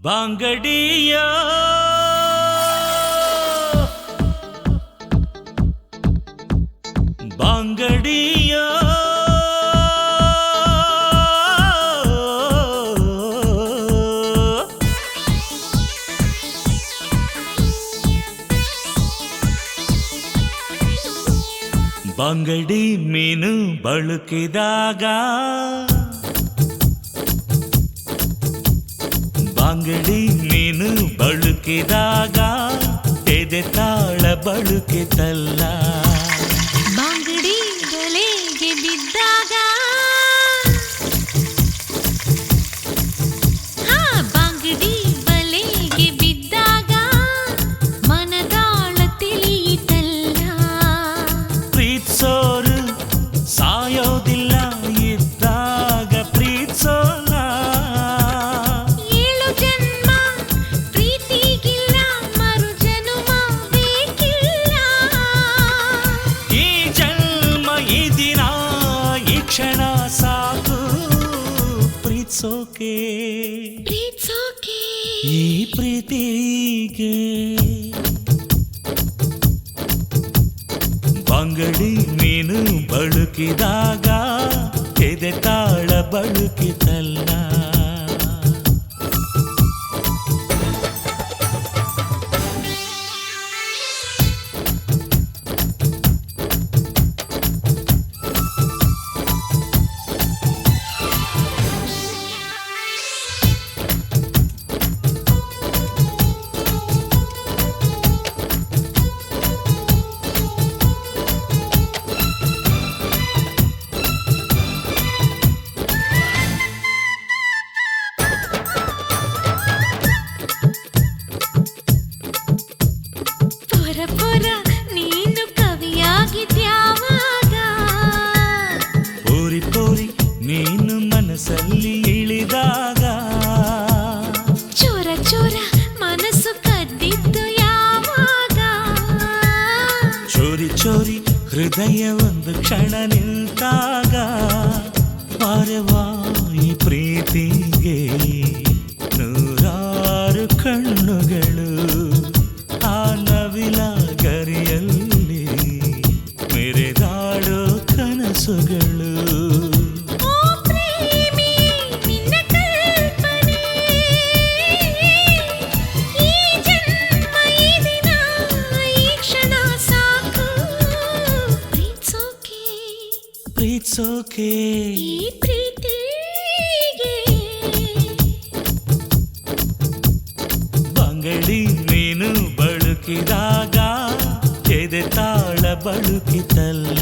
ಬಾಂಗಡಿಯ ಬಾಂಗಡಿಯ ಬಾಂಗಡಿ ಮೀನು ಬಳುಕಿದಾಗ ಬಾಂಗಡಿ ಮೀನು ಬಳುಕಿದಾಗ ಎದೆ ತಾಳ ಬಳುಕಿತಲ್ಲ ಬಾಂಗಡಿ ಬಲೆಗೆ ಬಿದ್ದಾಗ ಬಾಂಗಡಿ ಬಲೆಗೆ ಬಿದ್ದಾಗ ಮನದಾಳ ತಿಳಿಯಿತಲ್ಲ ಪ್ರೀತ್ಸೋರು ಸಾಯೋದಿಲ್ಲ ಇದ್ದಾಗ ಪ್ರೀತ್ಸೋಲ್ಲ ಏಳು ಜನ್ಮ ಪ್ರೀತಿಗಿಲ್ಲ ಮರು ಜನುಮ ಬೇಕಿಲ್ಲ ಈ ಜನ್ಮ ಈ ದಿನ ಈ ಕ್ಷಣ ಸಾಕು ಪ್ರೀತ್ಸೋಕೆ ಪ್ರೀತ್ಸೋಕೆ ಈ ಪ್ರೀತಿಗೆ ಬಾಂಗಡಿ ಮೀನು ಬಳುಕಿದಾಗ ಎದೆ ತಾಳ ಬಳುಕಿತಲ್ಲ ಪೊರ ಪೊರ ನೀನು ಕವಿಯಾಗಿದ್ಯಾವಾಗ ಪೋರಿ ಪೋರಿ ನೀನು ಮನಸ್ಸಲ್ಲಿ ಇಳಿದಾಗ ಚೋರ ಚೋರ ಮನಸ್ಸು ಕದ್ದಿದ್ದು ಯಾವಾಗ ಚೋರಿ ಚೋರಿ ಹೃದಯ ಒಂದು ಕ್ಷಣ ನಿಂತಾಗ ಪಾರವಾಯಿ ಪ್ರೀತಿಗೆ ನೂರಾರು ಕಣ್ಣುಗಳು ಆ ನವಿಲ ಗರಿಯಲ್ಲಿ ಮೆರೆದಾಡೋ ಕನಸುಗಳು ಓ ಪ್ರೇಮಿ ನಿನ್ನ ಕಲ್ಪನೆ ಈ ಜನ್ಮ ಈ ದಿನ ಈ ಕ್ಷಣ ಸಾಕು ಪ್ರೀತ್ಸೋಕೆ ಪ್ರೀತ್ಸೋಕೆ ಈ ಪ್ರೀತಿಗೆ ಬಾಂಗಡಿ ಮೀನು ಬಳುಕಿದಾಗ ಎದೆ ತಾಳ ಬಳುಕಿತಲ್ಲ